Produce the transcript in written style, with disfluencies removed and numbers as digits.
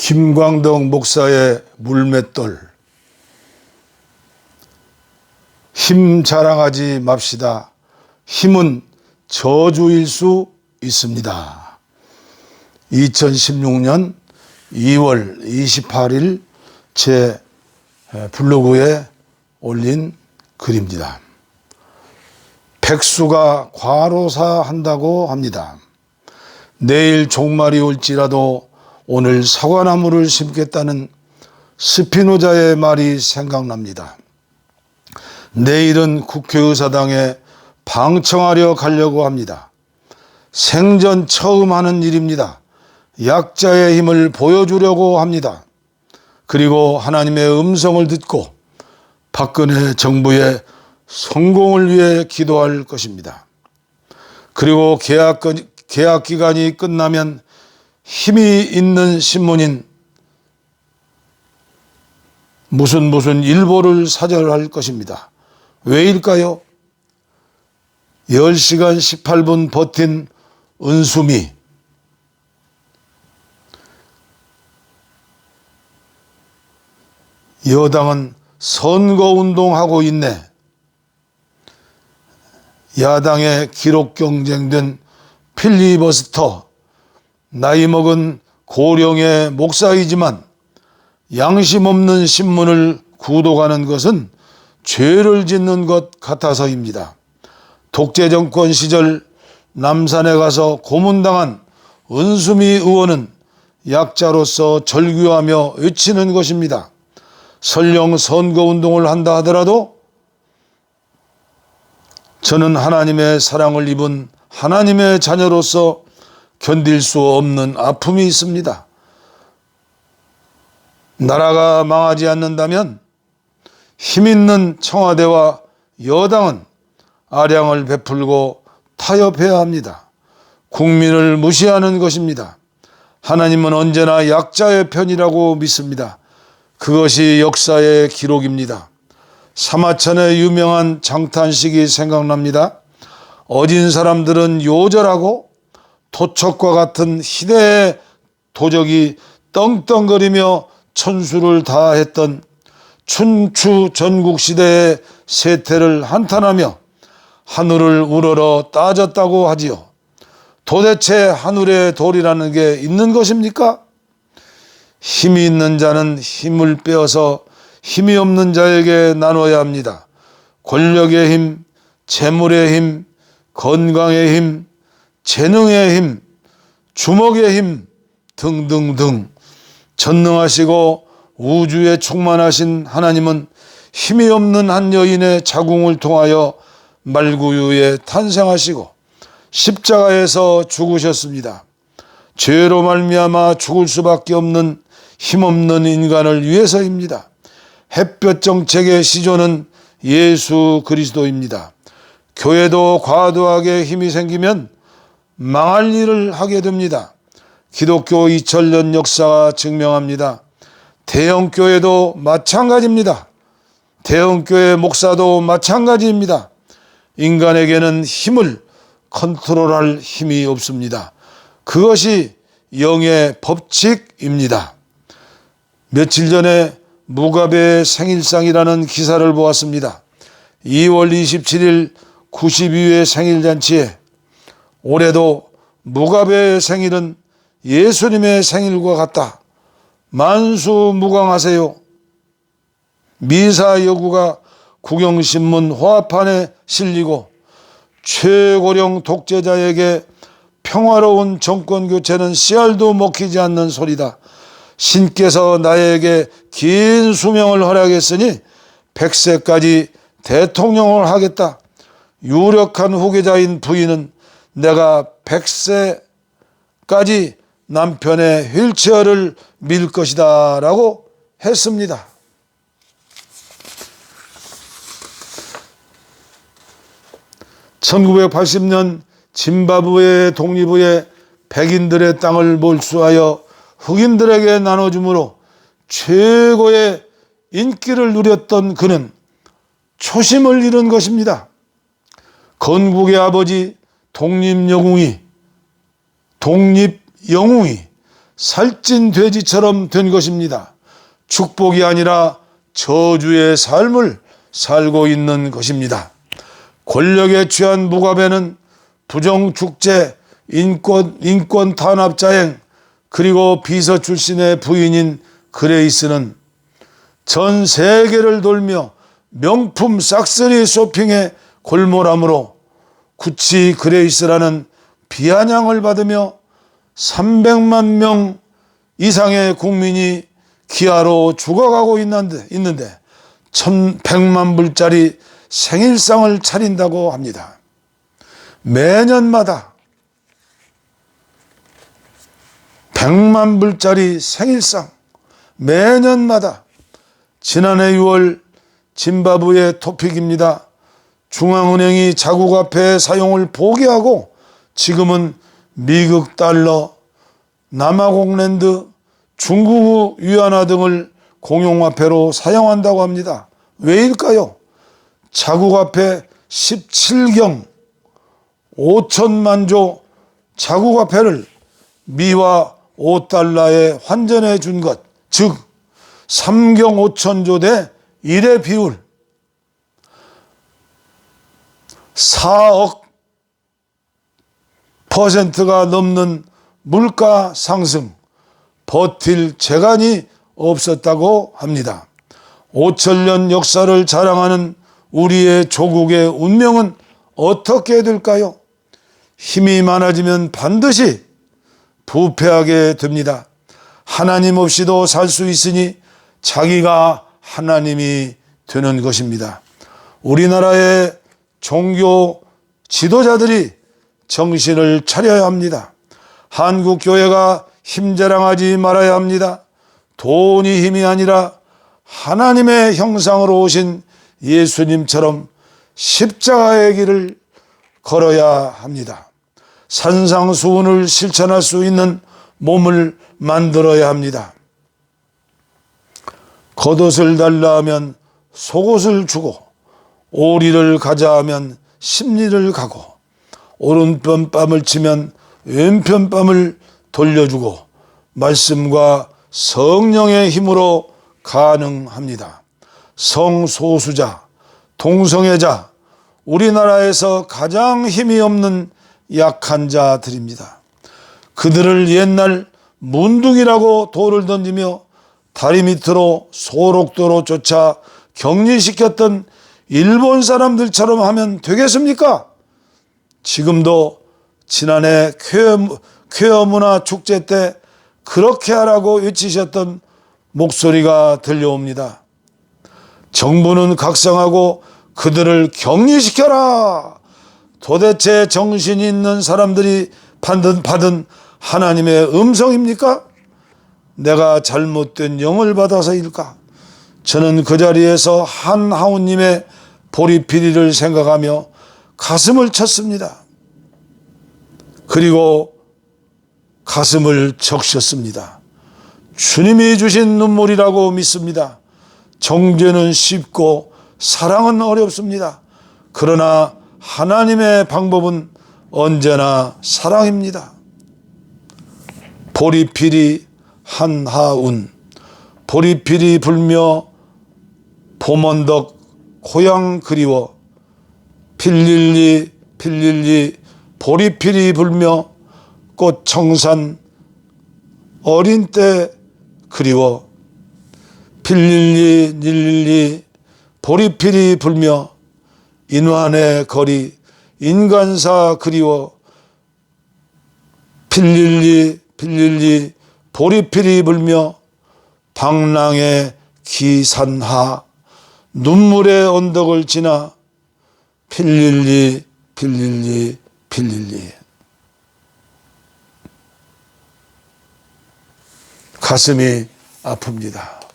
김광덕 목사의 물맷돌. 힘 자랑하지 맙시다. 힘은 저주일 수 있습니다. 2016년 2월 28일 제 블로그에 올린 글입니다. 백수가 과로사한다고 합니다. 내일 종말이 올지라도 오늘 사과나무를 심겠다는 스피노자의 말이 생각납니다. 내일은 국회의사당에 방청하려 가려고 합니다. 생전 처음 하는 일입니다. 약자의 힘을 보여주려고 합니다. 그리고 하나님의 음성을 듣고 박근혜 정부의 성공을 위해 기도할 것입니다. 그리고 계약 기간이 끝나면 힘이 있는 신문인 무슨 일보를 사절할 것입니다. 왜일까요? 10시간 18분 버틴 은수미, 여당은 선거운동하고 있네. 야당의 기록 경쟁된 필리버스터, 나이 먹은 고령의 목사이지만 양심 없는 신문을 구독하는 것은 죄를 짓는 것 같아서입니다. 독재 정권 시절 남산에 가서 고문당한 은수미 의원은 약자로서 절규하며 외치는 것입니다. 설령 선거운동을 한다 하더라도 저는 하나님의 사랑을 입은 하나님의 자녀로서 견딜 수 없는 아픔이 있습니다. 나라가 망하지 않는다면 힘있는 청와대와 여당은 아량을 베풀고 타협해야 합니다. 국민을 무시하는 것입니다. 하나님은 언제나 약자의 편이라고 믿습니다. 그것이 역사의 기록입니다. 사마천의 유명한 장탄식이 생각납니다. 어진 사람들은 요절하고 토촉과 같은 희대의 도적이 떵떵거리며 천수를 다했던 춘추 전국시대의 세태를 한탄하며 하늘을 우러러 따졌다고 하지요. 도대체 하늘의 돌이라는 게 있는 것입니까? 힘이 있는 자는 힘을 빼어서 힘이 없는 자에게 나눠야 합니다. 권력의 힘, 재물의 힘, 건강의 힘, 재능의 힘, 주먹의 힘 등등등. 전능하시고 우주에 충만하신 하나님은 힘이 없는 한 여인의 자궁을 통하여 말구유에 탄생하시고 십자가에서 죽으셨습니다. 죄로 말미암아 죽을 수밖에 없는 힘없는 인간을 위해서입니다. 햇볕 정책의 시조는 예수 그리스도입니다. 교회도 과도하게 힘이 생기면 망할 일을 하게 됩니다. 기독교 2000년 역사가 증명합니다. 대형교회도 마찬가지입니다. 대형교회 목사도 마찬가지입니다. 인간에게는 힘을 컨트롤할 힘이 없습니다. 그것이 영의 법칙입니다. 며칠 전에 무가베의 생일상이라는 기사를 보았습니다. 2월 27일 92회 생일잔치에 올해도 무가베의 생일은 예수님의 생일과 같다. 만수무강하세요. 미사 여구가 국영신문 화판에 실리고 최고령 독재자에게 평화로운 정권교체는 씨알도 먹히지 않는 소리다. 신께서 나에게 긴 수명을 허락했으니 100세까지 대통령을 하겠다. 유력한 후계자인 부인은 내가 100세까지 남편의 휠체어를 밀 것이다 라고 했습니다. (1980년) 짐바브웨 독립 후에 백인들의 땅을 몰수하여 흑인들에게 나눠주므로 최고의 인기를 누렸던 그는 초심을 잃은 것입니다. 건국의 아버지 독립영웅이 살찐 돼지처럼 된 것입니다. 축복이 아니라 저주의 삶을 살고 있는 것입니다. 권력에 취한 무가베는 부정축제, 인권 탄압자행, 그리고 비서 출신의 부인인 그레이스는 전 세계를 돌며 명품 싹쓸이 쇼핑에 골몰함으로 구치 그레이스라는 비아냥을 받으며 300만 명 이상의 국민이 기아로 죽어가고 있는데 1,100만 불짜리 생일상을 차린다고 합니다. 매년마다 100만 불짜리 생일상, 매년마다. 지난해 6월 짐바브웨 토픽입니다. 중앙은행이 자국화폐 사용을 포기하고 지금은 미국 달러, 남아공랜드, 중국 위안화 등을 공용화폐로 사용한다고 합니다. 왜일까요? 자국화폐 17경 5천만 조 자국화폐를 미화 5달러에 환전해 준 것, 즉 3경 5천조 대 1의 비율, 4억 %가 넘는 물가 상승, 버틸 재간이 없었다고 합니다. 5천년 역사를 자랑하는 우리의 조국의 운명은 어떻게 될까요? 힘이 많아지면 반드시 부패하게 됩니다. 하나님 없이도 살 수 있으니 자기가 하나님이 되는 것입니다. 우리나라의 종교 지도자들이 정신을 차려야 합니다. 한국 교회가 힘자랑하지 말아야 합니다. 돈이 힘이 아니라 하나님의 형상으로 오신 예수님처럼 십자가의 길을 걸어야 합니다. 산상수훈을 실천할 수 있는 몸을 만들어야 합니다. 겉옷을 달라 하면 속옷을 주고, 오리를 가자 하면 십리를 가고, 오른편 뺨을 치면 왼편 뺨을 돌려주고, 말씀과 성령의 힘으로 가능합니다. 성소수자, 동성애자, 우리나라에서 가장 힘이 없는 약한 자들입니다. 그들을 옛날 문둥이라고 돌을 던지며 다리 밑으로 소록도로 쫓아 격리시켰던 일본 사람들처럼 하면 되겠습니까? 지금도 지난해 퀘어 문화 축제 때 그렇게 하라고 외치셨던 목소리가 들려옵니다. 정부는 각성하고 그들을 격리시켜라. 도대체 정신이 있는 사람들이 받은 하나님의 음성입니까? 내가 잘못된 영을 받아서일까? 저는 그 자리에서 한하우님의 보리피리를 생각하며 가슴을 쳤습니다. 그리고 가슴을 적셨습니다. 주님이 주신 눈물이라고 믿습니다. 정죄는 쉽고 사랑은 어렵습니다. 그러나 하나님의 방법은 언제나 사랑입니다. 보리피리 한하운, 보리피리 불며 봄언덕 고향 그리워, 필릴리 보리피리 불며 꽃청산 어린 때 그리워, 필릴리 보리피리 불며 인환의 거리 인간사 그리워, 필릴리 보리피리 불며 방랑의 기산하 눈물의 언덕을 지나, 필릴리 가슴이 아픕니다.